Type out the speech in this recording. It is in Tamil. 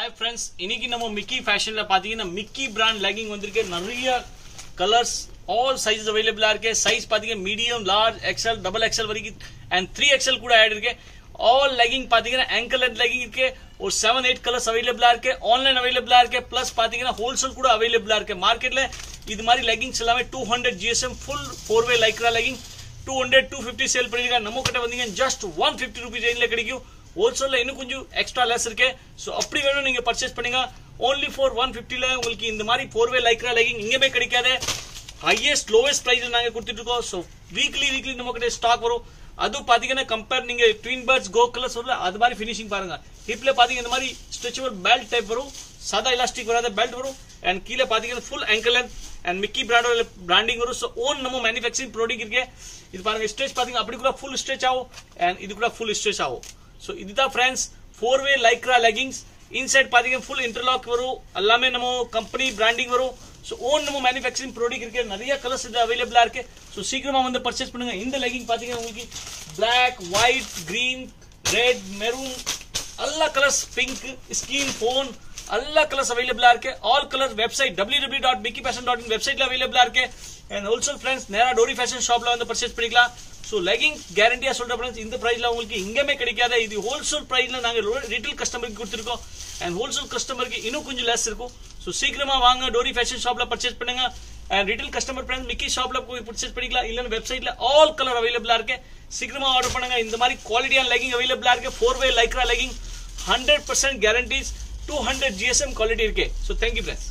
Hi friends, இன்னைக்கு நம்ம மிக்கி ஃபேஷன்ல பாத்தீங்கன்னா மிக்கி பிராண்ட் லெகிங் வந்திருக்கு. நிறைய கலர்ஸ் ஆல் சைஸஸ் அவைலபிளா இருக்கு. சைஸ் பாத்தீங்கன்னா medium, large, XL, double XL வரைக்கும் and 3XL கூட ஆட் இருக்கு. ஆல் லெகிங் பாத்தீங்கன்னா ankle length லெகிங் இருக்கு. ஒரு 7-8 கலர்ஸ் அவைலபிளா இருக்கு. ஆன்லைன் அவைலபிளா இருக்கு. பிளஸ் பாத்தீங்கன்னா ஹோல்சேல் கூட அவைலபிளா இருக்கு. மார்க்கெட்ல இது மாதிரி லெகிங்ஸ் எல்லாமே 200 GSM full 4-way Lycra legging 200-250 sale பண்ணிருக்காங்க. நம்ம கிட்ட வந்தீங்கன்னா ஜஸ்ட் 150 ரூபீஸ் ரேஞ்சில கிடைக்கும். ஹோல்சேல்ல இன்னும் கொஞ்சம் எக்ஸ்ட்ரா லெஸ் இருக்கு. சோ அப்படி வேணும் நீங்க பர்ச்சேஸ் பண்ணுங்க. only for 150ல உங்களுக்கு இந்த மாதிரி 4-way லைக்ரா லெகிங் இங்கமே கிடைக்காது. ஹையஸ்ட் லோவஸ்ட் பிரைஸ்ல நாங்க கொடுத்துட்டு இருக்கோம். சோ வீக்லி நம்ம கிட்ட ஸ்டாக் வரும். அது பாத்தீங்கன்னா கம்பேர் நீங்க ட்வின் பர்ட்ஸ் கோ கலர் சொல்ல அது மாதிரி ஃபினிஷிங் பாருங்க. ஹிப்ல பாத்தீங்கன்னா இந்த மாதிரி ஸ்ட்ரெச்சபிள் பெல்ட் டைப் வரும். சாதா எலாஸ்டிக் வராத பெல்ட் வரும். அண்ட் கீழே பாத்தீங்கன்னா full ankle length and Mickey பிராண்டோட பிராண்டிங் வரும். சோ ஓன் நம்ம மேனுஃபேக்சரிங் ப்ராடக்ட் இருக்கு. இது பாருங்க ஸ்ட்ரெச் பாத்தீங்கன்னா அப்படி கூட ஃபுல் ஸ்ட்ரெச் ஆகும் அண்ட் இது கூட ஃபுல் ஸ்ட்ரெச் ஆகும். சோ இதுதான் friends 4-way Lycra leggings. Inside பாத்தீங்கன்னா ஃபுல் இன்டர்லாக் வரும். எல்லாமே நம்ம கம்பெனி பிராண்டிங் வரும். சோ ஓன் நம்ம மேனுஃபேக்சரிங் ப்ராடக்ட் இருக்கு. நிறைய கலர்ஸ் இது அவைலபிளா இருக்கு. சோ சீக்கிரமா வந்து பர்ச்சேஸ் பண்ணுங்க. இந்த லெகிங் பாத்தீங்கன்னா உங்களுக்கு black, white, green, red, maroon எல்லா கலர்ஸ், பிங்க், ஸ்கின், ஃபோன் எல்லா கலர்ஸ் அவைலபிளா இருக்கு. ஆல் கலர்ஸ் வெப்சைட் www.mickifashion.in வெப்சைட்ல அவைலபிளா இருக்கு. அண்ட் ஆல்சோ ஃப்ரெண்ட்ஸ் நேரா டோரி ஃபேஷன் ஷாப்ல வந்து பர்ச்சேஸ் பண்ணிக்கலாம். சோ லெகிங் கேரண்டியா சொல்ற ஃப்ரெண்ட்ஸ் இந்த பிரைஸ்ல உங்களுக்கு இங்கமே கிடைக்காத. இது ஹோல்சேல் பிரைஸ்ல நாங்க ரீட்டைல் கஸ்டமருக்கு கொடுத்திருக்கோம். அண்ட் ஹோல்சேல் கஸ்டமருக்கு இன்னும் கொஞ்சம் லெஸ் இருக்கும். சோ சீக்கிரமா வாங்க டோரி ஃபேஷன் ஷாப்ல பர்ச்சேஸ் பண்ணுங்க. And retail customer friends Mickey ஷாப்ல போய் பர்ச்சேஸ் பண்ணிக்கலாம். இல்லன்னா வெப்சைட்ல ஆல் கலர் அவைலபிளா இருக்கு. சீக்கிரமா ஆர்டர் பண்ணுங்க. இந்த மாதிரி குவாலிட்டியான லெகிங் அவைலபிளா இருக்கு. 4-way Lycra legging 100% guarantees 200 GSM quality இருக்கு. So thank you friends.